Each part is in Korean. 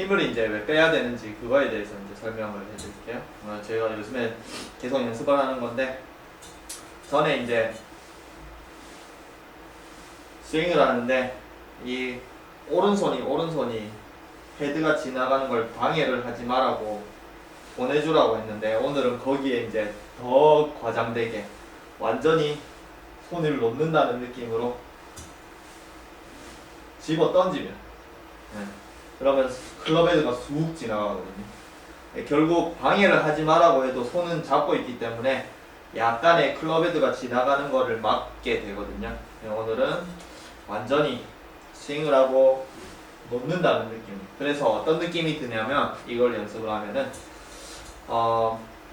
힘을 이제 왜 빼야 되는지 그거에 대해서 이제 설명을 해드릴게요. 제가 요즘에 계속 연습을 하는 건데, 전에 이제 스윙을 하는데 이 오른손이 헤드가 지나가는 걸 방해를 하지 말라고 보내주라고 했는데, 오늘은 거기에 이제 더 과장되게 완전히 손을 놓는다는 느낌으로 집어 던지면, 그러면 클럽 헤드가 쑥 지나가거든요. 결국 방해를 하지 말라고 해도 손은 잡고 있기 때문에 약간의 클럽 헤드가 지나가는 거를 막게 되거든요. 오늘은 완전히 스윙을 하고 놓는다는 느낌. 그래서 어떤 느낌이 드냐면, 이걸 연습을 하면은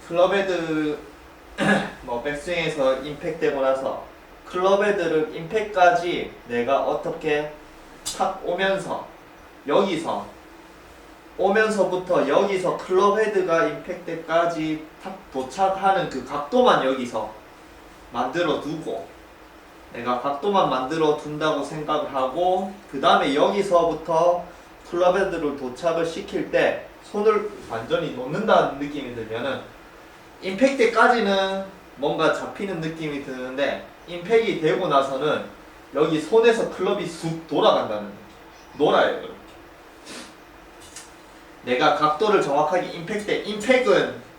클럽 헤드 뭐 백스윙에서 임팩 되고 나서 클럽 헤드를 임팩까지 내가 어떻게 탁 오면서, 여기서 오면서부터 여기서 클럽 헤드가 임팩 때까지 탁 도착하는 그 각도만 여기서 만들어 두고, 내가 각도만 만들어 둔다고 생각을 하고, 그 다음에 여기서부터 클럽 헤드를 도착을 시킬 때 손을 완전히 놓는다는 느낌이 들면은, 임팩 때까지는 뭔가 잡히는 느낌이 드는데, 임팩이 되고 나서는 여기 손에서 클럽이 쑥 돌아간다는 느낌. 놀아요, 이렇게. 내가 각도를 정확하게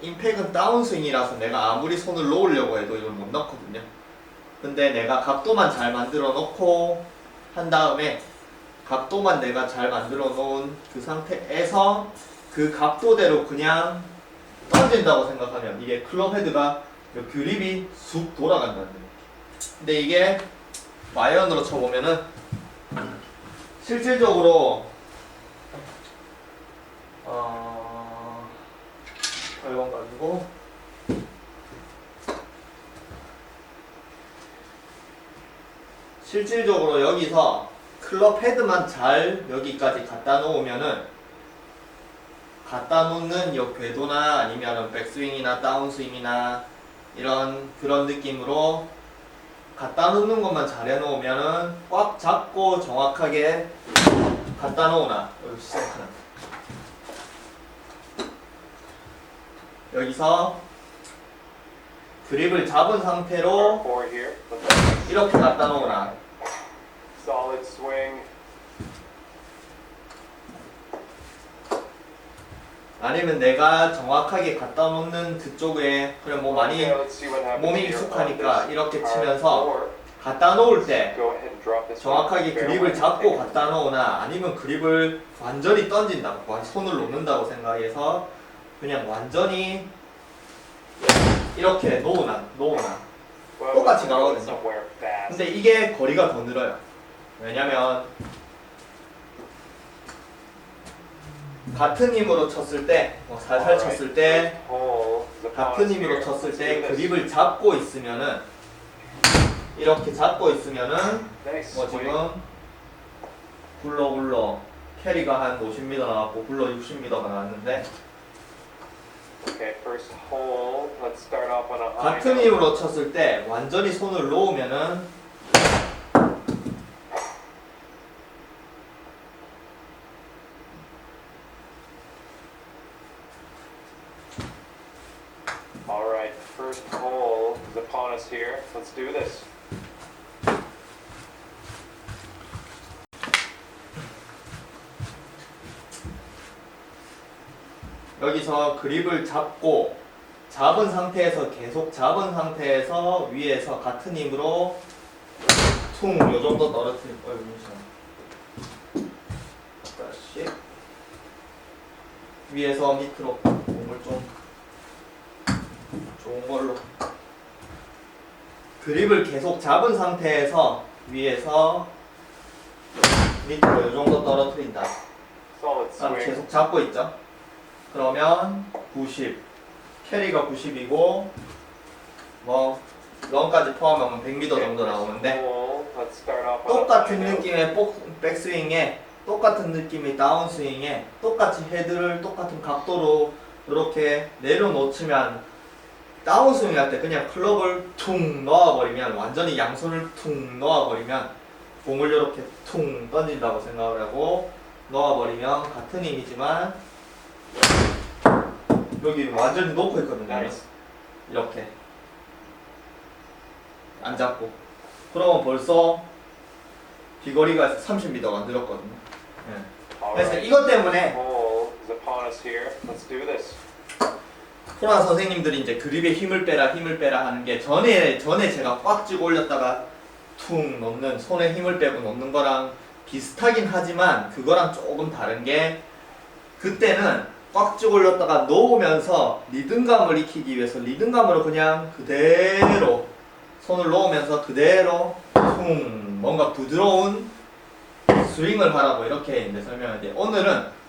임팩은 다운스윙이라서 내가 아무리 손을 놓으려고 해도 이걸 못 넣거든요. 근데 내가 각도만 잘 만들어 놓고 한 다음에, 각도만 내가 잘 만들어 놓은 그 상태에서 그 각도대로 그냥 던진다고 생각하면 이게 클럽 헤드가 그립이 쑥 돌아간다는 느낌. 근데 이게 아이언으로 쳐보면은 실질적으로 이건 가지고 실질적으로 여기서 클럽 헤드만 잘 여기까지 갖다 놓으면은, 갖다 놓는 요 궤도나 아니면은 백스윙이나 다운스윙이나 이런 그런 느낌으로 갖다 놓는 것만 잘 해놓으면은 꽉 잡고 정확하게 갖다 놓으나, 여기 시작하는 여기서 그립을 잡은 상태로 이렇게 갖다 놓으나, solid swing. 아니면 내가 정확하게 갖다 놓는 그쪽에, 그냥 뭐 많이 몸이 익숙하니까 이렇게 치면서 갖다 놓을 때 정확하게 그립을 잡고 갖다 놓으나, 아니면 그립을 완전히 던진다고, 손을 놓는다고 생각해서 그냥 완전히 이렇게 놓으나 똑같이 가거든요. 근데 이게 거리가 더 늘어요. 왜냐면 같은 힘으로 쳤을 때, 살살 쳤을 때, 같은 힘으로 쳤을 때 그립을 잡고 있으면은, 이렇게 잡고 있으면은 지금 굴러 캐리가 한 50m 나왔고 굴러 60m가 나왔는데, 같은 힘으로 쳤을 때 완전히 손을 놓으면은 Alright, first hole is upon us here. Let's do this. 여기서 그립을 잡고, 잡은 상태에서 계속 잡은 상태에서 위에서 같은 힘으로 퉁 요정도 떨어뜨릴 거예요. 다시 위에서 밑으로 공을 좀 좋은 걸로, 그립을 계속 잡은 상태에서 위에서 밑으로 요정도 떨어뜨린다. Solid swing. 계속 잡고 있죠. 그러면 90, 캐리가 90이고 뭐 런까지 포함하면 100m 정도 나오는데, Let's start off on a 똑같은 high note. 느낌의 백스윙에, 똑같은 느낌의 다운스윙에 똑같이 헤드를 똑같은 각도로 이렇게 내려놓치면, 다운스윙 할 때 그냥 클럽을 퉁 넣어버리면, 완전히 양손을 퉁 넣어버리면 공을 이렇게 퉁 던진다고 생각을 하고, 놓아버리면 같은 힘이지만 여기 완전히 놓고 있거든요. Nice. 이렇게 안 잡고 그러면 벌써 비거리가 30m가 늘었거든요. All 그래서 right. 이것 때문에 Hole is upon us here. Let's do this. 코로나 선생님들이 이제 그립에 힘을 빼라 하는 게 전에 제가 꽉 쥐고 올렸다가 퉁 놓는, 손에 힘을 빼고 놓는 거랑 비슷하긴 하지만 그거랑 조금 다른 게, 그때는 꽉 쥐고 올렸다가 놓으면서 리듬감을 익히기 위해서 리듬감으로 그냥 그대로 손을 놓으면서 그대로 퉁 뭔가 부드러운 스윙을 하라고 이렇게 이제 설명을 해요. 오늘은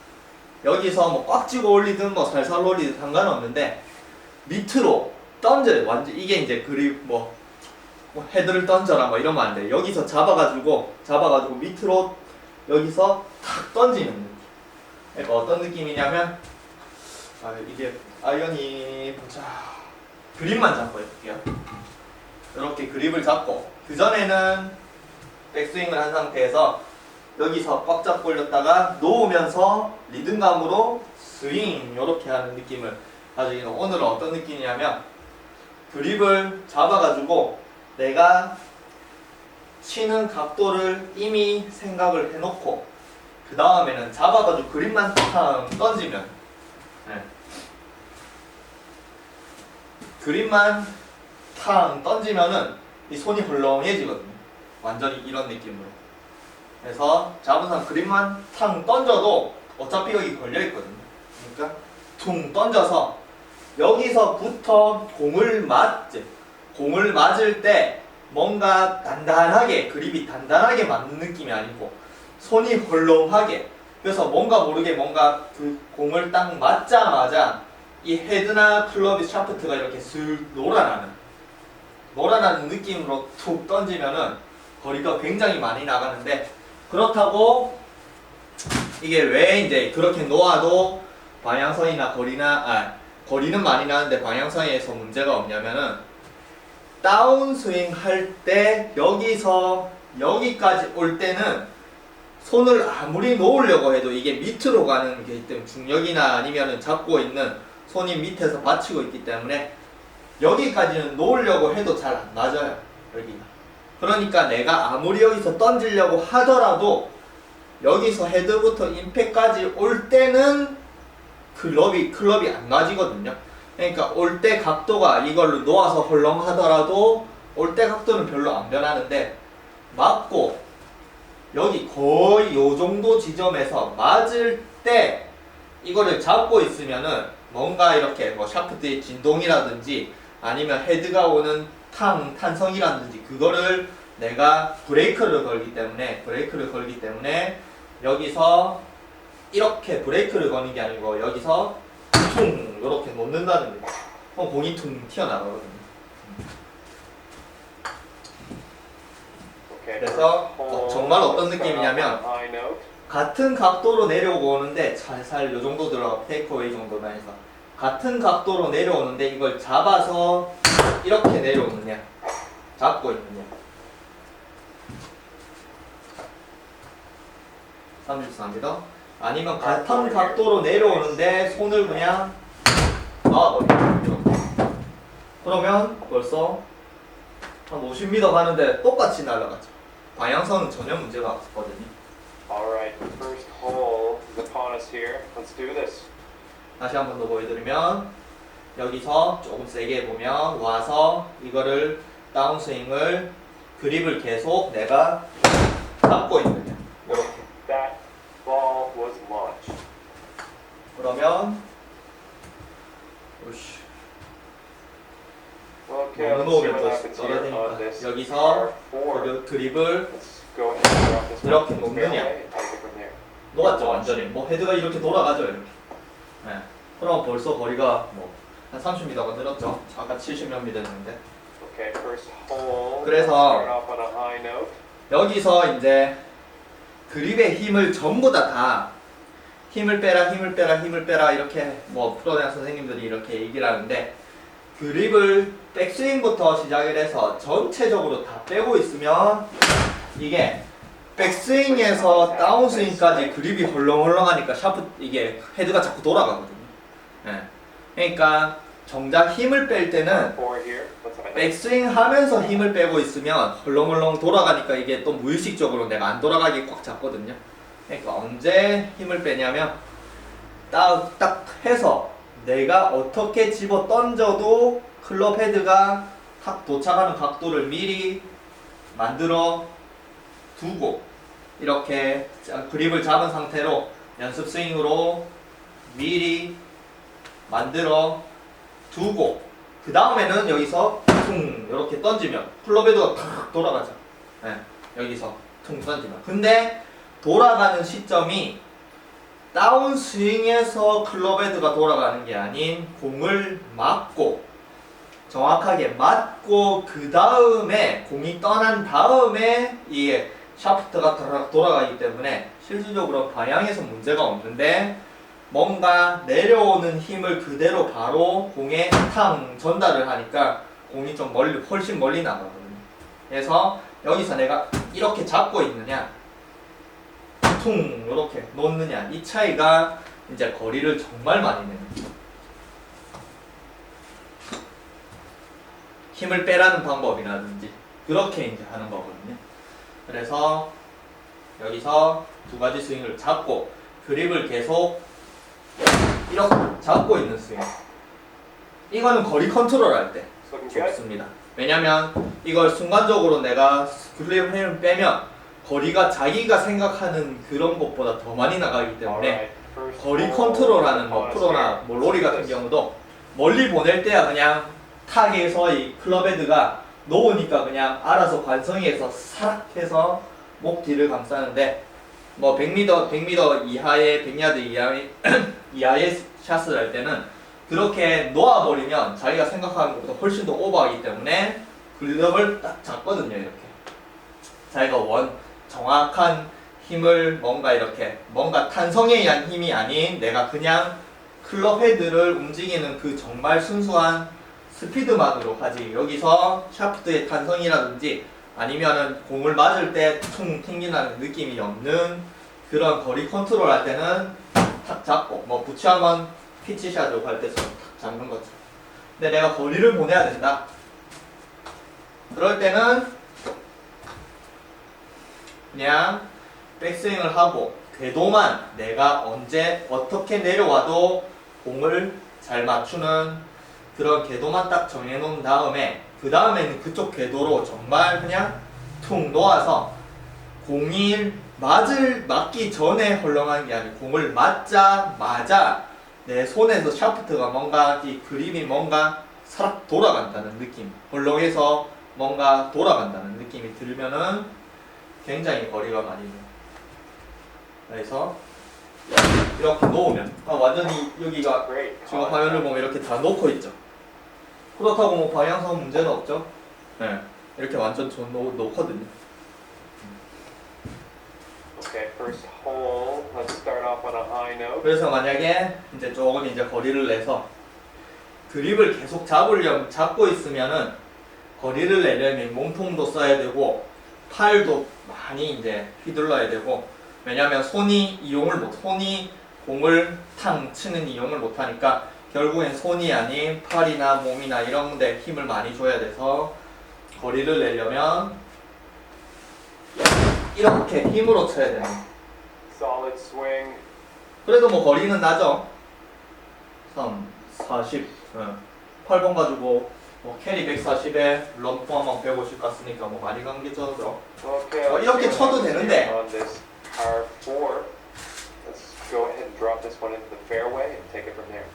여기서 뭐 꽉 쥐고 올리든 뭐 살살 올리든 상관없는데 밑으로 던져요. 완전 이게 이제 그립 뭐 헤드를 던져라 뭐 이러면 안 돼. 여기서 잡아가지고 밑으로 여기서 탁 던지는 느낌. 그러니까 어떤 느낌이냐면 이게 아이언이 자 그립만 잡고 해볼게요. 이렇게 그립을 잡고 그 전에는 백스윙을 한 상태에서 여기서 꽉 잡고 올렸다가 놓으면서 리듬감으로 스윙 이렇게 하는 느낌을 가지고, 오늘은 어떤 느낌이냐면 그립을 잡아가지고 내가 치는 각도를 이미 생각을 해놓고 그 다음에는 잡아가지고 그립만 탁 던지면 그립만 탁 던지면은 이 손이 헐렁해지거든요. 완전히 이런 느낌으로. 그래서 잡은 상태 그립만 탕 던져도 어차피 여기 걸려있거든요. 그러니까 퉁 던져서 여기서부터 공을 맞을 때 뭔가 단단하게, 그립이 단단하게 맞는 느낌이 아니고 손이 헐렁하게, 그래서 뭔가 모르게 뭔가 그 공을 딱 맞자마자 이 헤드나 클럽이 샤프트가 이렇게 슥 놀아나는 느낌으로 툭 던지면은 거리가 굉장히 많이 나가는데, 그렇다고 이게 왜 이제 그렇게 놓아도 방향성이나 거리는 많이 나는데 방향성에서 문제가 없냐면은, 다운스윙 할 때 여기서 여기까지 올 때는 손을 아무리 놓으려고 해도 이게 밑으로 가는 게 때문에 중력이나 아니면은 잡고 있는 손이 밑에서 받치고 있기 때문에 여기까지는 놓으려고 해도 잘 안 맞아요. 여기가. 그러니까 내가 아무리 여기서 던지려고 하더라도 여기서 헤드부터 임팩까지 올 때는 클럽이 안 맞이거든요. 그러니까 올 때 각도가 이걸로 놓아서 헐렁하더라도 올 때 각도는 별로 안 변하는데, 맞고 여기 거의 요 정도 지점에서 맞을 때 이거를 잡고 있으면은 뭔가 이렇게 뭐 샤프트의 진동이라든지 아니면 헤드가 오는 탄성이라든지 그거를 내가 브레이크를 걸기 때문에 여기서 이렇게 브레이크를 거는 게 아니고 여기서 퉁 이렇게 놓는다는 거예요. 그럼 공이 퉁 튀어나가거든요. Okay. 그래서 Hole. 정말 어떤 Let's start off 느낌이냐면 on a high note. 같은 각도로 내려오고 오는데 살살 요 정도 들어가, 테이크어웨이 정도나 해서 같은 각도로 내려오는데 이걸 잡아서 이렇게 내려오느냐 잡고 있느냐. 34m. 아니면 같은 각도로 내려오는데 손을 그냥 놔버려. 이렇게. 그러면 벌써 한 50m 가는데 똑같이 날아가죠. 방향성은 전혀 문제가 없거든요. Alright, the first hole is upon us here. Let's do this. 다시 한 번 더 보여드리면 여기서 조금 세게 해보면 와서 이거를 다운스윙을 그립을 계속 내가 잡고 있느냐 이렇게. That ball was launched. 그러면 오씨 Okay, 너무 let's see 놓으면 what 또 happens here on 떨어지니까 this 여기서 par 4. 그립을 Let's go ahead and drop this 이렇게 one to the 놓느냐. fairway and take it from there. 녹았죠 완전히. 뭐 헤드가 이렇게 돌아가죠 이렇게. 네. 그럼 벌써 거리가 뭐 한 30m가 늘었죠. 아까 70몇 미터였는데. Okay, first hole. 그래서 Start off on a high note. 여기서 이제 그립의 힘을 전부 다 힘을 빼라 이렇게 뭐 프로대학 선생님들이 이렇게 얘기를 하는데, 그립을 백스윙부터 시작을 해서 전체적으로 다 빼고 있으면 이게 백스윙에서 다운스윙까지 그립이 헐렁헐렁하니까 샤프트 이게 헤드가 자꾸 돌아가거든요. 예. 그러니까 정작 힘을 뺄 때는 Four here. What's up? 백스윙 하면서 힘을 빼고 있으면 헐렁헐렁 돌아가니까 이게 또 무의식적으로 내가 안 돌아가게 꽉 잡거든요. 그러니까 언제 힘을 빼냐면 딱 해서 내가 어떻게 집어 던져도 클럽 헤드가 탁 도착하는 각도를 미리 만들어 두고 이렇게 그립을 잡은 상태로 연습 스윙으로 미리 만들어 두고 그 다음에는 여기서 퉁 이렇게 던지면 클럽 헤드가 탁 돌아가죠. 네, 여기서 퉁 던지면. 근데 돌아가는 시점이 다운 스윙에서 클럽 헤드가 돌아가는 게 아닌 공을 맞고 정확하게 맞고 그 다음에 공이 떠난 다음에 이게 샤프트가 돌아가기 때문에 실질적으로 방향에서 문제가 없는데 뭔가 내려오는 힘을 그대로 바로 공에 탕 전달을 하니까 공이 좀 훨씬 멀리 나가거든요. 그래서 여기서 내가 이렇게 잡고 있느냐 퉁 이렇게 놓느냐 이 차이가 이제 거리를 정말 많이 내는 힘을 빼라는 방법이라든지 그렇게 이제 하는 거거든요. 그래서 여기서 두 가지 스윙을 잡고 그립을 계속 이렇게 잡고 있는 스윙. 이거는 거리 컨트롤 할 때 It's looking good. 좋습니다. 왜냐면 이걸 순간적으로 내가 그립 힘을 빼면 거리가 자기가 생각하는 그런 것보다 더 많이 나가기 때문에 Alright. First 거리 hole, 컨트롤하는 뭐 opponent's 프로나 here. 뭐 로리 같은 경우도 멀리 보낼 때야 그냥 탁에서 이 클럽 헤드가 놓으니까 그냥 알아서 관성에서 싹 해서 목 뒤를 감싸는데 뭐 100m 이하의 100야드 이하의 샷을 할 때는 그렇게 놓아버리면 자기가 생각하는 것보다 훨씬 더 오버하기 때문에 글럽을 딱 잡거든요. 이렇게 자기가 정확한 힘을 뭔가 이렇게 뭔가 탄성에 의한 힘이 아닌 내가 그냥 클럽 헤드를 움직이는 그 정말 순수한 스피드만으로 하지 여기서 샤프트의 탄성이라든지 아니면은 공을 맞을 때 퉁 튕기는 느낌이 없는 그런 거리 컨트롤 할 때는 탁 잡고 뭐 부치하면 피치샷으로 갈 때처럼 탁 잡는 거죠. 근데 내가 거리를 보내야 된다. 그럴 때는 그냥 백스윙을 하고 궤도만 내가 언제 어떻게 내려와도 공을 잘 맞추는 그런 궤도만 딱 정해놓은 다음에 그 다음에는 그쪽 궤도로 정말 그냥 퉁 놓아서 공이 맞기 전에 헐렁한 게 아니고 공을 맞자마자 내 손에서 샤프트가 뭔가 이 그립이 뭔가 사락 돌아간다는 느낌 헐렁해서 뭔가 돌아간다는 느낌이 들면은 굉장히 거리가 많이 나요. 그래서 이렇게 놓으면 완전히 여기가 Great. 지금 화면을 보면 이렇게 다 놓고 있죠. 그렇다고 뭐 방향성 문제는 없죠. 네, 이렇게 완전 놓거든요. Okay, first hole. Let's start off on a high note. 그래서 만약에 이제 조금 이제 거리를 내서 그립을 계속 잡고 있으면은 거리를 내려면 몸통도 써야 되고 팔도 많이 이제 휘둘러야 되고 왜냐면 손이 공을 탕 치는 이용을 못 하니까 결국엔 손이 아닌 팔이나 몸이나 이런 데 힘을 많이 줘야 돼서 거리를 내려면 이렇게 힘으로 쳐야 돼요. Solid swing. 그래도 뭐 거리는 나죠. 3, 40, 8번 가지고 뭐 캐리 140에 런 포함한 150 갔으니까 뭐 많이 간 게 저죠. Okay. let's 이렇게 see 쳐도 what happens 되는데. here on this par 4. Let's go ahead and drop this one into the fairway and take it from there.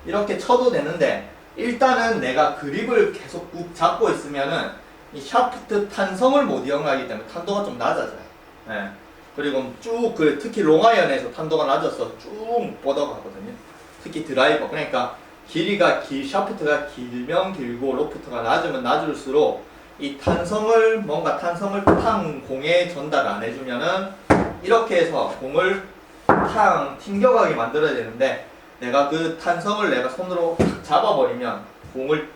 이렇게 쳐도 되는데 일단은 내가 그립을 계속 꾹 잡고 있으면은 이 샤프트 탄성을 못 이용하기 때문에 탄도가 좀 낮아져요. 예. 그리고 쭉 특히 롱아이언에서 탄도가 낮아서 쭉 뻗어가거든요. 특히 드라이버 그러니까 샤프트가 길면 길고 로프트가 낮으면 낮을수록 이 탄성을 탕 공에 전달 안 해주면은 이렇게 해서 공을 탕 튕겨가게 만들어야 되는데 내가 그 탄성을 내가 손으로 탁 잡아버리면 공을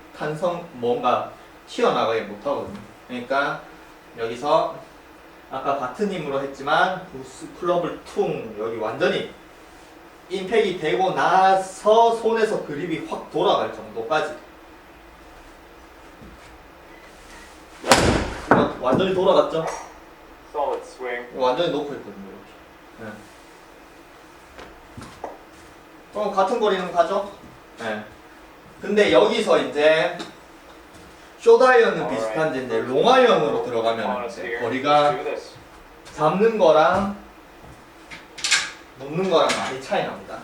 뭔가 튀어나가게 못하거든요. 그러니까 여기서 아까 같은 힘으로 했지만 클럽을 퉁 여기 완전히 임팩이 되고 나서 손에서 그립이 확 돌아갈 정도까지 이거 완전히 돌아갔죠? Solid swing. 완전히 놓고 있거든요 이렇게. 그럼 같은 거리는 가죠? 네. 근데 여기서 이제 숏아이언은 비슷한데 이제 롱아이언으로 들어가면 이제 거리가 Do this. 잡는 거랑 놓는 거랑 많이 차이 납니다.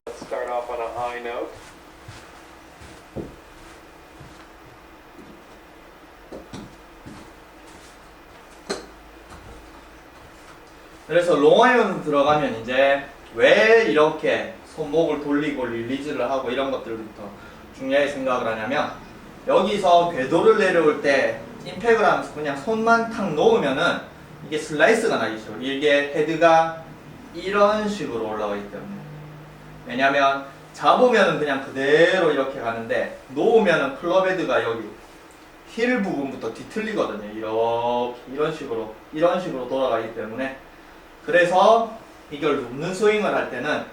Let's start off on a high note. 그래서 롱아이언 들어가면 이제 왜 이렇게 손목을 돌리고 릴리즈를 하고 이런 것들부터 중요하게 생각을 하냐면 여기서 궤도를 내려올 때 임팩을 하면서 그냥 손만 탁 놓으면은 이게 슬라이스가 나기 싫어. 이게 헤드가 이런 식으로 올라가기 때문에. 왜냐면 잡으면은 그냥 그대로 이렇게 가는데 놓으면은 클럽 헤드가 여기 힐 부분부터 뒤틀리거든요. 이렇게 이런 식으로 돌아가기 때문에. 그래서 이걸 놓는 스윙을 할 때는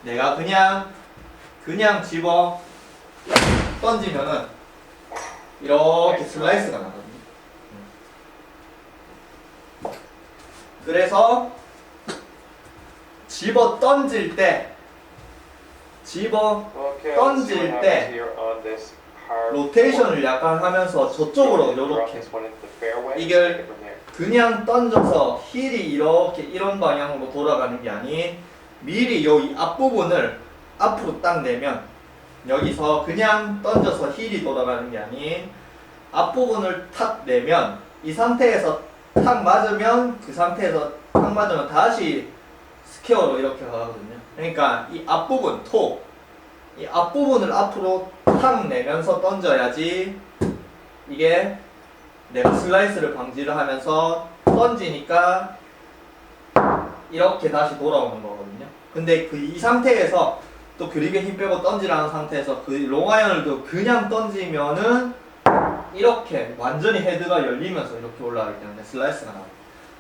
내가 그냥 집어 던지면은 이렇게 슬라이스가 나거든요. 그래서 집어 던질 때 Okay, let's see 던질 what 때 happens here on this par 로테이션을 약간 하면서 저쪽으로 Drop 이렇게 this one into the fairway. 이걸 Take it from there. 그냥 던져서 힐이 이렇게 이런 방향으로 돌아가는 게 아닌 미리 여기 앞부분을 앞으로 딱 내면 여기서 그냥 던져서 힐이 돌아가는 게 아닌 앞부분을 탁 내면 이 상태에서 탁 맞으면 그 상태에서 탁 맞으면 다시 스퀘어로 이렇게 가거든요. 그러니까 이 앞부분 이 앞부분을 앞으로 탁 내면서 던져야지 이게 내가 슬라이스를 방지를 하면서 던지니까 이렇게 다시 돌아오는 거거든요. 근데 그 이 상태에서 또 그립에 힘 빼고 던지라는 상태에서 그 롱아이언을 또 그냥 던지면은 이렇게 완전히 헤드가 열리면서 이렇게 올라가기 때문에 슬라이스가 나와요.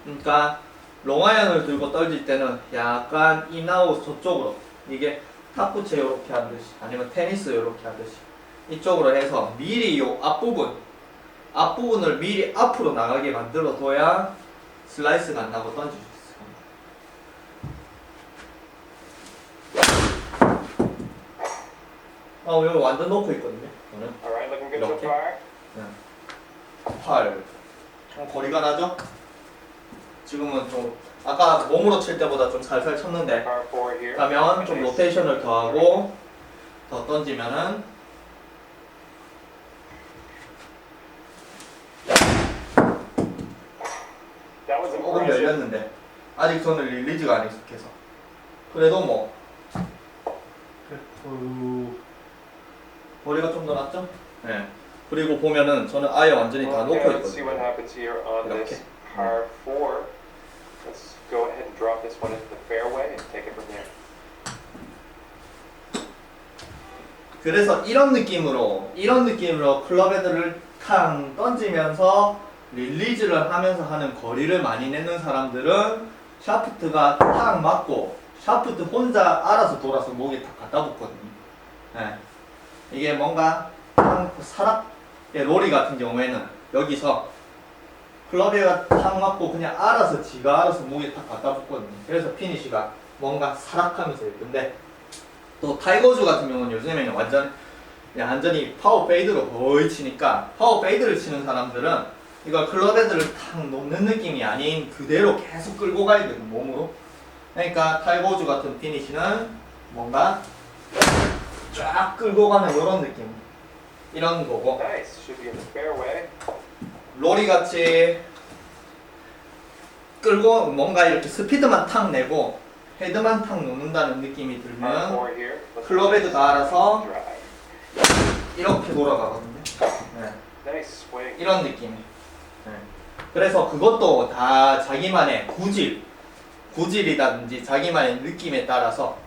그러니까 롱아이언을 들고 던질 때는 약간 인아웃 저쪽으로 이게 탁구채 이렇게 하듯이 아니면 테니스 이렇게 하듯이 이쪽으로 해서 미리 요 앞부분을 미리 앞으로 나가게 만들어 둬야 슬라이스가 안 나고 던질 수 있어요. 여기 완전 놓고 있거든요. 저는 All right, looking good so 이렇게. far. 8. 좀 거리가 나죠? 지금은 좀 아까 몸으로 칠 때보다 좀 살살 쳤는데 Par 4 here. 그러면 좀 로테이션을 더하고 더 던지면은 That was 조금 impressive. 열렸는데 아직 저는 릴리즈가 안 익숙해서 그래도 뭐 머리가 좀 더 낫죠? 네. 그리고 보면은 저는 아예 완전히 다 놓고 Okay, let's see what 있거든요. happens here on 이렇게. this par 4. Let's go ahead and drop this one into the fairway and take it from there. 그래서 이런 느낌으로 클럽 헤드를 탕 던지면서 릴리즈를 하면서 하는 거리를 많이 내는 사람들은 샤프트가 탁 맞고 샤프트 혼자 알아서 돌아서 목에 탁 갖다 붙거든요. 네. 이게 뭔가 사락 로리 같은 경우에는 여기서 클럽에가 탁 맞고 그냥 지가 알아서 목에 탁 갖다 붙거든요. 그래서 피니시가 뭔가 사락하면서 예쁜데 또 타이거즈 같은 경우는 요즘에는 완전히 파워 페이드로 거의 치니까 파워 페이드를 치는 사람들은 이걸 클럽 헤드를 탁 놓는 느낌이 아닌 그대로 계속 끌고 가야 되는 몸으로. 그러니까 타이거즈 같은 피니시는 뭔가 쫙 끌고 가는 이런 느낌, 이런 거고. Nice. Should be in the fairway. 로리 같이 끌고 뭔가 이렇게 스피드만 탁 내고 헤드만 탁 놓는다는 느낌이 Par 들면 4 here. Let's 클럽 헤드가 알아서 drive. 이렇게 돌아가거든요. 네. Nice swing. 이런 느낌. 네. 그래서 그것도 다 자기만의 구질이라든지 자기만의 느낌에 따라서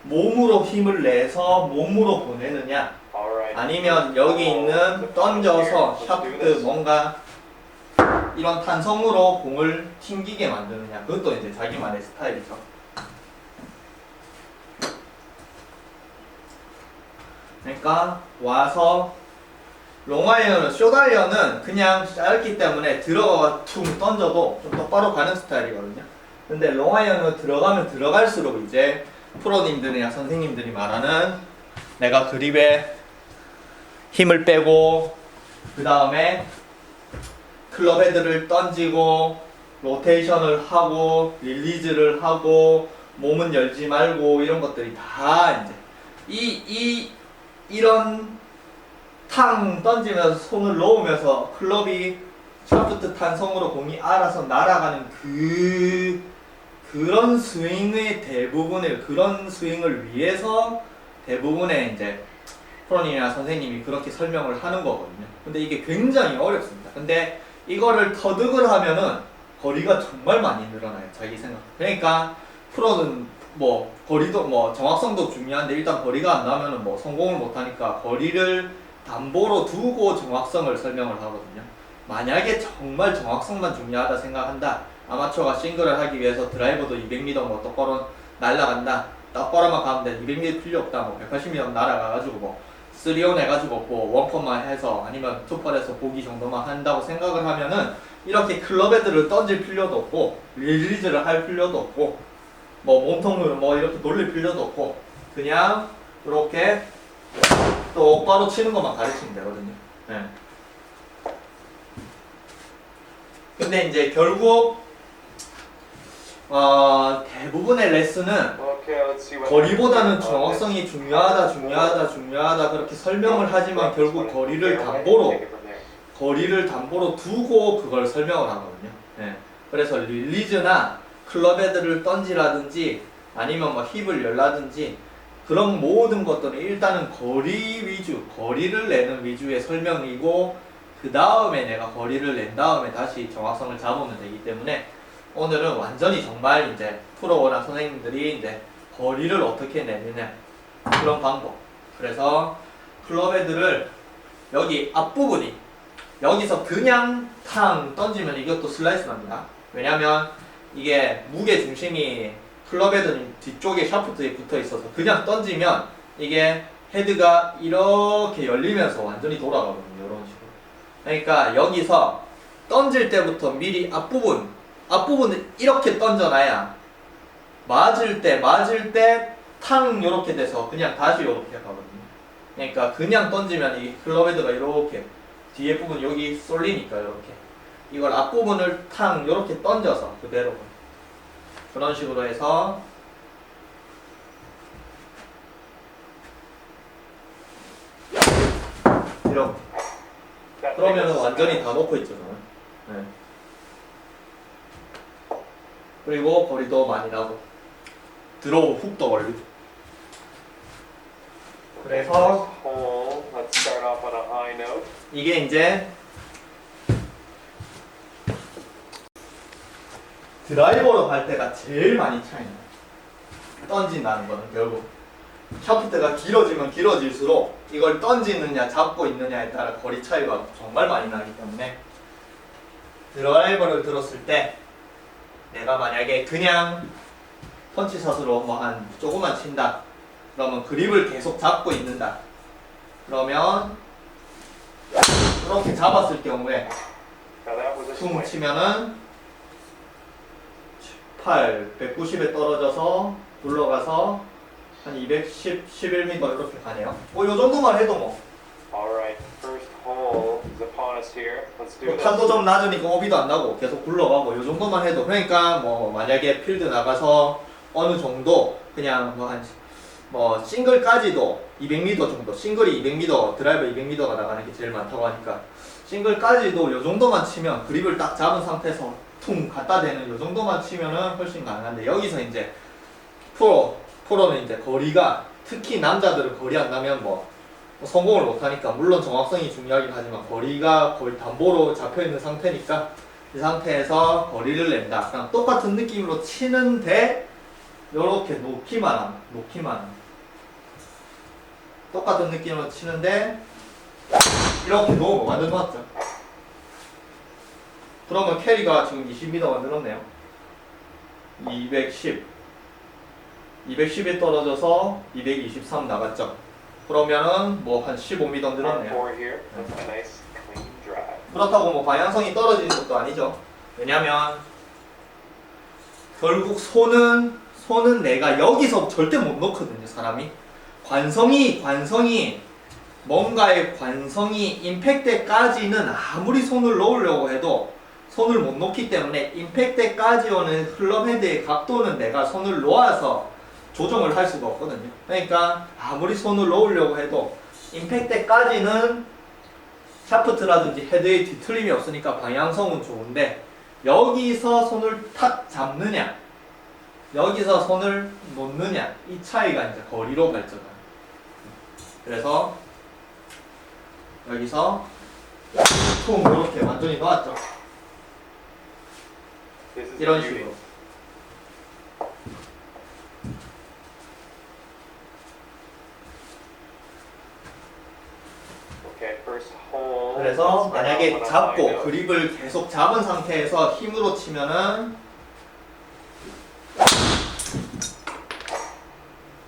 몸으로 힘을 내서 몸으로 보내느냐 All right. 아니면 여기 있는 던져서 샤프트 뭔가 이런 탄성으로 공을 튕기게 만드느냐, 그것도 이제 자기만의 스타일이죠. 그러니까 와서 롱아이언은 숏아이언은 그냥 짧기 때문에 들어가 퉁 던져도 좀 똑바로 가는 스타일이거든요. 근데 롱아이언은 들어가면 들어갈수록 이제 프로님들이나 선생님들이 말하는 내가 그립에 힘을 빼고 그 다음에 클럽 헤드를 던지고 로테이션을 하고 릴리즈를 하고 몸은 열지 말고 이런 것들이 다 이제 이런 탕 던지면서 손을 놓으면서 클럽이 샤프트 탄성으로 공이 알아서 날아가는 그런 스윙의 대부분을, 그런 스윙을 위해서 대부분의 이제 프로님이나 선생님이 그렇게 설명을 하는 거거든요. 근데 이게 굉장히 어렵습니다. 근데 이거를 터득을 하면은 거리가 정말 많이 늘어나요. 자기 생각. 그러니까 프로는 뭐 거리도 뭐 정확성도 중요한데 일단 거리가 안 나면은 뭐 성공을 못 하니까 거리를 담보로 두고 정확성을 설명을 하거든요. 만약에 정말 정확성만 중요하다 생각한다. 아마추어가 싱글을 하기 위해서 드라이버도 200m 뭐 똑바로 날아간다. 똑바로만 가면 돼. 200m 필요 없다. 뭐 180m 날아가가지고 뭐 3온 해가지고 뭐 원퍼만 해서 아니면 투퍼에서 보기 정도만 한다고 생각을 하면은 이렇게 클럽 헤드를 던질 필요도 없고 릴리즈를 할 필요도 없고 뭐 몸통을 뭐 이렇게 돌릴 필요도 없고 그냥 이렇게 똑바로 치는 것만 가르치면 되거든요. 네. 근데 이제 결국 대부분의 레슨은 Okay, let's see what 거리보다는 happens. 정확성이 중요하다 그렇게 설명을 하지만 결국 거리를 담보로 두고 그걸 설명을 하거든요. 네. 그래서 릴리즈나 클럽 헤드를 던지라든지 아니면 뭐 힙을 열라든지 그런 모든 것들은 일단은 거리 위주, 거리를 내는 위주의 설명이고 그 다음에 내가 거리를 낸 다음에 다시 정확성을 잡으면 되기 때문에 오늘은 완전히 정말 이제 프로나 선생님들이 이제 거리를 어떻게 내느냐 그런 방법. 그래서 클럽 헤드를 여기 앞부분이 여기서 그냥 탕 던지면 이것도 슬라이스 납니다. 왜냐면 이게 무게 중심이 클럽 헤드는 뒤쪽에 샤프트에 붙어 있어서 그냥 던지면 이게 헤드가 이렇게 열리면서 완전히 돌아가거든요. 이런 식으로. 그러니까 여기서 던질 때부터 미리 앞부분을 이렇게 던져놔야 맞을 때 탕 이렇게 돼서 그냥 다시 이렇게 가거든요. 그러니까 그냥 던지면 이 클럽 헤드가 이렇게 뒤에 부분 여기 쏠리니까 이렇게 이걸 앞부분을 탕 이렇게 던져서 그대로 그런 식으로 해서 이렇게 그러면 완전히 다 놓고 있죠 저는. 네. 그리고 거리도 많이 나고 드로우 훅도 걸리고 그래서 hole. Let's start off on a high note. 이게 이제 드라이버로 갈 때가 제일 많이 차이나요. 던진다는 거는 결국 샤프트가 길어지면 길어질수록 이걸 던지느냐 잡고 있느냐에 따라 거리 차이가 정말 많이 나기 때문에 드라이버를 들었을 때 내가 만약에 그냥 펀치샷으로 뭐 한 조금만 친다 그러면 그립을 계속 잡고 있는다 그러면 이렇게 잡았을 경우에 Now that was a 퉁 swing. 치면은 190에 떨어져서 굴러가서 한 210, 11m 이렇게 가네요. 요 정도만 해도 뭐 Alright, first hole is upon us here. Let's do this. 탄도 좀 낮으니까 오비도 안 나고 계속 굴러가고 요 정도만 해도 그러니까 뭐 만약에 필드 나가서 어느 정도 그냥 뭐 싱글까지도 200m 정도 싱글이 200m 드라이버 200m가 나가는 게 제일 많다고 하니까 싱글까지도 요 정도만 치면 그립을 딱 잡은 상태에서 퉁 갖다 대는 요 정도만 치면은 훨씬 가능한데 여기서 이제 프로는 이제 거리가 특히 남자들은 거리 안 나면 뭐 성공을 못 하니까 물론 정확성이 중요하긴 하지만 거리가 거의 담보로 잡혀 있는 상태니까 이 상태에서 거리를 낸다. 그냥 똑같은 느낌으로 치는데 요렇게 놓기만 하면 똑같은 느낌으로 치는데 이렇게 놓으면 완전 놓았죠. 그러면 캐리가 지금 20m 만들었네요. 210이 떨어져서 223 나갔죠. 그러면은 뭐 한 15m Par 늘었네요. 4 here. That's a nice clean drive. 그렇다고 뭐 방향성이 떨어지는 것도 아니죠. 왜냐면 결국 손은 내가 여기서 절대 못 놓거든요. 사람이 관성이 뭔가의 관성이 임팩트까지는 아무리 손을 놓으려고 해도 손을 못 놓기 때문에 임팩트까지 오는 클럽 헤드의 각도는 내가 손을 놓아서 조정을 할 수가 없거든요. 그러니까 아무리 손을 놓으려고 해도 임팩트까지는 샤프트라든지 헤드의 뒤틀림이 없으니까 방향성은 좋은데 여기서 손을 탁 잡느냐 여기서 손을 놓느냐 이 차이가 이제 거리로 발전합니다. 그래서 여기서 총 이렇게 완전히 놓았죠. This is a 이런 beauty. 식으로. Okay, first hole. 그래서 Let's start 만약에 off on a high 잡고 note. 그립을 계속 잡은 상태에서 힘으로 치면은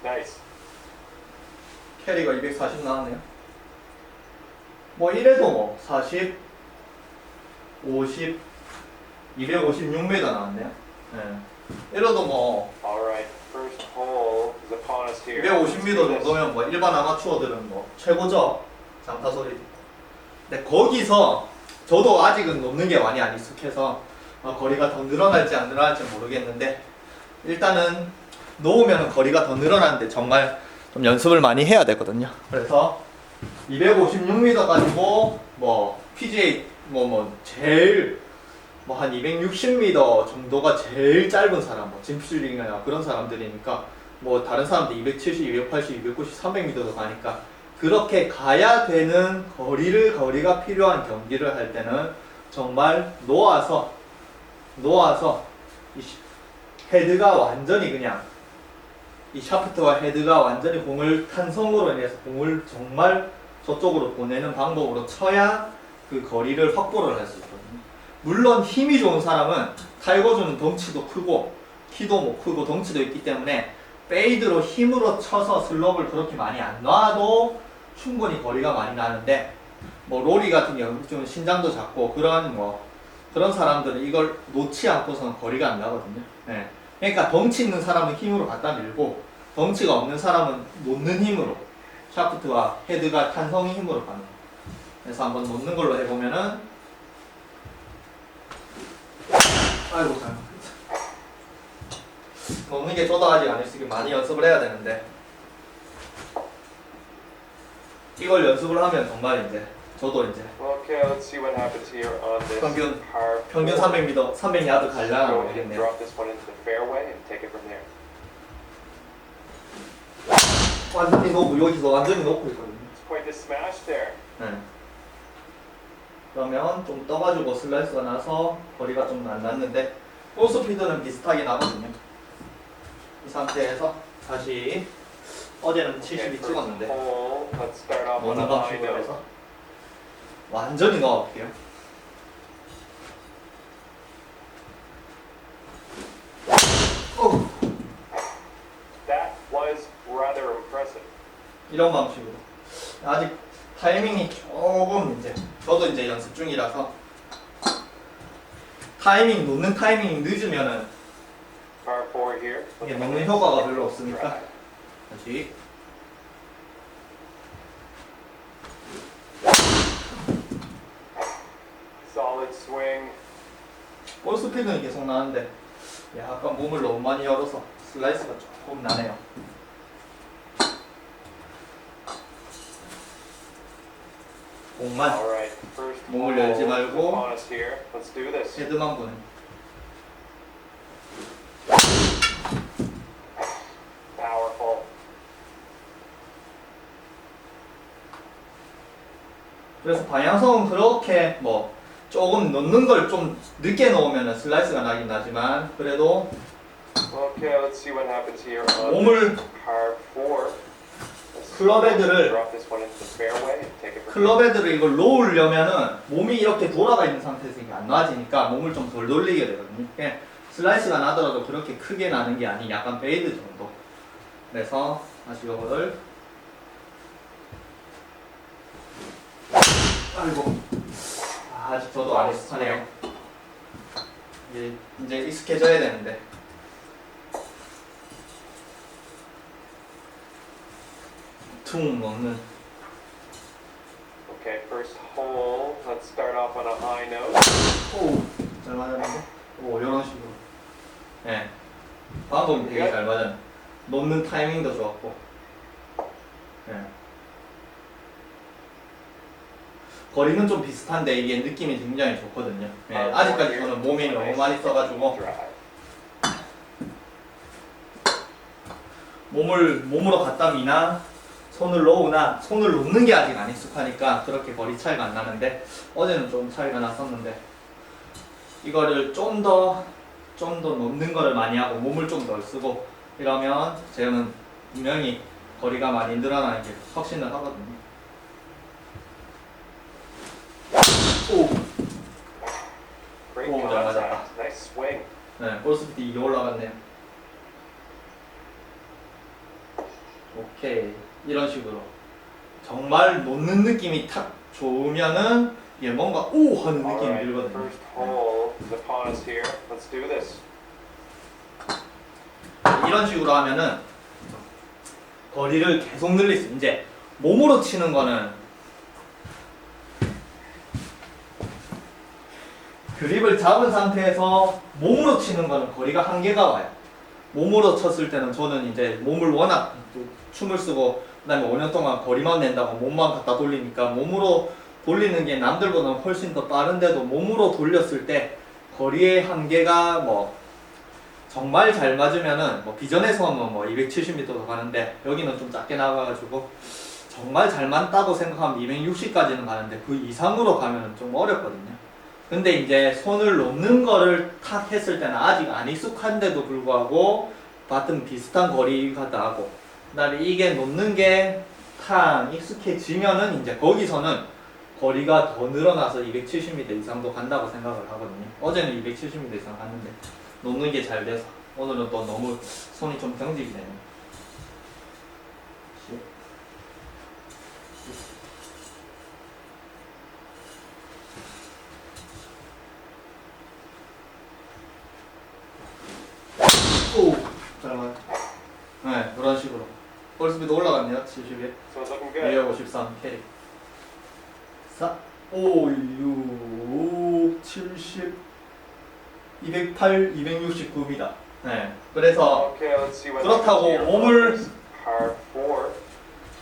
Nice. 캐리가 240 나왔네요. 뭐 이래도 뭐 40, 50, 256m 나왔네요. 네. 이래도 뭐 All right, first hole is upon us here. 250m 정도면 뭐 일반 아마추어들은 뭐 최고죠. 장타 소리 듣고. 근데 거기서 저도 아직은 놓는 게 많이 안 익숙해서 거리가 더 늘어날지 안 늘어날지 모르겠는데 일단은 놓으면 거리가 더 늘어나는데 정말 좀 연습을 많이 해야 되거든요. 그래서 256m 가지고 뭐 PGA 제일 뭐 한 260m 정도가 제일 짧은 사람 뭐 짐필링이나 그런 사람들이니까 뭐 다른 사람들 270, 280, 290, 300m도 가니까 그렇게 가야 되는 거리가 필요한 경기를 할 때는 정말 놓아서 이 헤드가 완전히 그냥 이 샤프트와 헤드가 완전히 공을 탄성으로 인해서 공을 정말 저쪽으로 보내는 방법으로 쳐야 그 거리를 확보를 할 수 있거든요. 물론 힘이 좋은 사람은 타이거즈는 덩치도 크고 키도 뭐 크고 덩치도 있기 때문에 페이드로 힘으로 쳐서 슬롭을 그렇게 많이 안 놔도 충분히 거리가 많이 나는데 뭐 로리 같은 경우는 좀 신장도 작고 그런 사람들은 이걸 놓지 않고서는 거리가 안 나거든요. 네. 그러니까 덩치 있는 사람은 힘으로 갖다 밀고 덩치가 없는 사람은 놓는 힘으로 샤프트와 헤드가 탄성의 힘으로 가는 거예요. 그래서 한번 놓는 걸로 해보면은 아이고 잘못했어. 놓는 게 저도 아직 안 했으니 많이 연습을 해야 되는데 이걸 연습을 하면 정말 이제 저도 이제 Okay, let's see what happens here on this 평균 par 평균 4. 300m, 300야드 Go 갈라나 ahead and 모르겠네요. drop this one into the fairway and take it from there. 완전히 놓고 여기서 완전히 놓고 있거든요. It's quite the smash there. 네. 그러면 좀 떠가지고 슬라이스가 나서 거리가 좀 안 났는데 볼 스피드는 비슷하게 나거든요. 이 상태에서 다시 어제는 Okay, 72 first 찍었는데 hole. Let's start off on 놓는 a high 방식으로 note. 해서 완전히 넣어볼게요. That was rather impressive. 이런 방식으로 아직 타이밍이 조금 이제 저도 이제 연습 중이라서 놓는 타이밍이 늦으면은 Par 4 here. 이게 놓는 효과가 별로 없으니까 다시 Solid swing. 볼 스피드는 계속 나는데 약간 몸을 너무 많이 열어서 슬라이스가 조금 나네요. 공만 All right. First 몸을 hole 열지 is 말고 upon us here. Let's do this. 헤드만 보는. Powerful. 그래서 방향성은 그렇게 뭐 조금 넣는 걸 좀 늦게 넣으면 슬라이스가 나긴 나지만 그래도 Okay, let's see what happens here on 몸을 par 4. Let's 클럽 헤드를 Drop this one into the fairway and take it from 클럽 헤드를 이걸 놓으려면은 몸이 이렇게 돌아가 있는 상태에서 이게 안 놔지니까 몸을 좀 덜 돌리게 되거든요. 그냥 슬라이스가 나더라도 그렇게 크게 나는 게 아닌 약간 페이드 정도. 그래서 다시 이거를 아이고 아직 저도 안 익숙하네요. 이제 익숙해져야 되는데. 퉁 넣는. Okay, first hole. Let's start off on a high note. 오, 잘 맞았는데? 오, 이런 식으로. 예. 방법이 되게 잘 맞았네. 놓는 타이밍도 좋았고. 예. 거리는 좀 비슷한데 이게 느낌이 굉장히 좋거든요. 예. 아직까지 저는 몸이 너무 많이 써가지고 몸으로 갖다 미나 손을 놓으나 손을 놓는 게 아직 안 익숙하니까 그렇게 거리 차이가 안 나는데 어제는 좀 차이가 났었는데 이거를 좀 더 놓는 거를 많이 하고 몸을 좀 덜 쓰고 이러면 저는 분명히 거리가 많이 늘어나는 게 확신을 하거든요. 오! Great 오, 잘 맞았다. contact. Nice swing. 네, 볼스피드 이게 올라갔네요. 오케이. 이런 식으로 정말 놓는 느낌이 탁 좋으면은 이게 뭔가 오 하는 느낌이 Alright, 들거든요. first hole is upon us here. Let's do this. 이런 식으로 하면은 거리를 계속 늘릴 수 이제 몸으로 치는 거는 그립을 잡은 상태에서 몸으로 치는 거는 거리가 한계가 와요. 몸으로 쳤을 때는 저는 이제 몸을 워낙 춤을 쓰고 그다음에 5년 동안 거리만 낸다고 몸만 갖다 돌리니까 몸으로 돌리는 게 남들보다는 훨씬 더 빠른데도 몸으로 돌렸을 때 거리의 한계가 뭐 정말 잘 맞으면은 뭐 비전에서 하면 뭐 270m도 가는데 여기는 좀 작게 나가가지고 정말 잘 맞다고 생각하면 260까지는 가는데 그 이상으로 가면은 좀 어렵거든요. 근데 이제 손을 놓는 거를 탁 했을 때는 아직 안 익숙한데도 불구하고 같은 비슷한 거리가 나고 그다음에 이게 놓는 게 탁 익숙해지면은 이제 거기서는 거리가 더 늘어나서 270m 이상도 간다고 생각을 하거든요. 어제는 270m 이상 갔는데 놓는 게 잘 돼서 오늘은 또 너무 손이 좀 경직이 되네요. 오! 잘 맞아. 네, 그런 식으로. 볼스피드 올라갔네요. 71. So it's looking good. 253 K. 4, 5, 6, 70, 208, 269입니다. 네. 그래서 Okay, let's see what 그렇다고 happens here. 몸을 Par 4.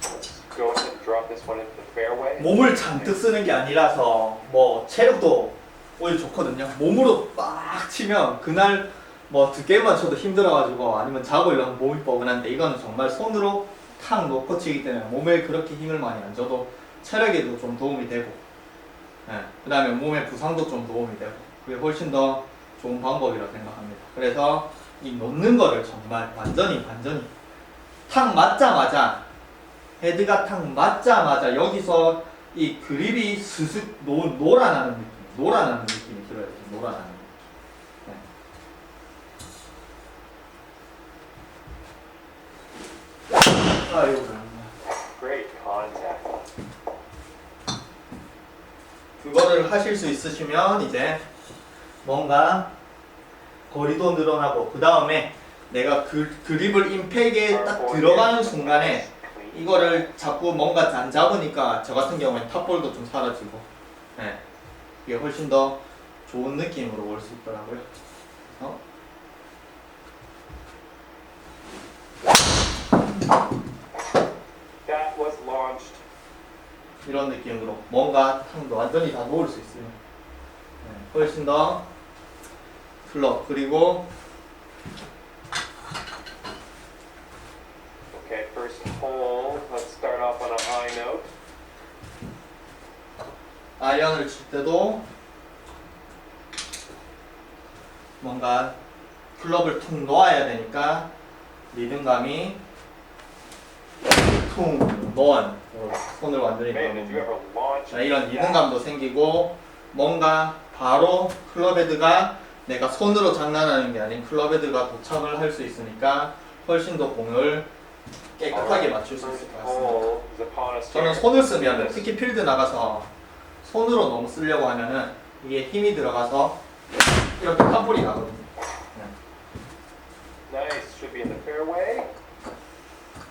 Let's go ahead and drop this one into the fairway. 몸을 잔뜩 쓰는 게 아니라서 뭐 체력도 오히려 좋거든요. 몸으로 빡 치면 그날 뭐 두께만 쳐도 힘들어가지고 아니면 자고 일어나면 몸이 뻐근한데 이거는 정말 손으로 탁 놓고 치기 때문에 몸에 그렇게 힘을 많이 안 줘도 체력에도 좀 도움이 되고 그 다음에 몸의 부상도 좀 도움이 되고 그게 훨씬 더 좋은 방법이라 생각합니다. 그래서 이 놓는 거를 정말 완전히 탁 맞자마자 헤드가 탁 맞자마자 여기서 이 그립이 스슥 놀아나는 느낌이 들어요. 놀아나는 느낌. 네. 아이고. Great contact. 그거를 하실 수 있으시면 이제 뭔가 거리도 늘어나고 그 다음에 내가 그립을 임팩에 딱 들어가는 순간에 이거를 자꾸 뭔가 안 잡으니까 저 같은 경우에 탑볼도 좀 사라지고 이게 훨씬 더 좋은 느낌으로 올 수 있더라고요. That was launched. 이런 느낌으로 뭔가 탕도 완전히 다 놓을 수 있어요. 훨씬 더 클럽 그리고 Okay, first hole. Let's start off on a high note. 아이언을 칠 때도 뭔가 클럽을 툭 놓아야 되니까 리듬감이 퉁 넌 손을 완전히 Man, did you 넣어. ever launch? 자, 이런 리듬감도 생기고 뭔가 바로 클럽헤드가 내가 손으로 장난하는 게 아닌 클럽헤드가 도착을 할 수 있으니까 훨씬 더 공을 깨끗하게 맞출 수 있을 것 같습니다. Hole is upon us 저는 here. 손을 쓰면 특히 필드 나가서 손으로 너무 쓰려고 하면은 이게 힘이 들어가서 이렇게 탑볼이 나거든요. Nice. Should be in the fairway.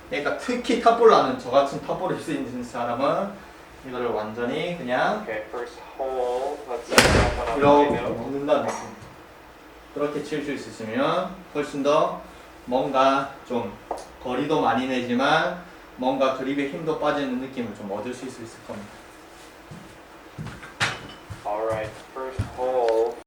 그러니까 특히 탑볼 나는 저 같은 탑볼을 쓸 수 있는 사람은 이거를 완전히 그냥 Okay, first hole. Let's set that one on 이렇게 high note. 먹는다는 느낌. 그렇게 칠 수 있으시면 훨씬 더 뭔가 좀 거리도 많이 내지만 뭔가 그립에 힘도 빠지는 느낌을 좀 얻을 수 있을 겁니다. All right.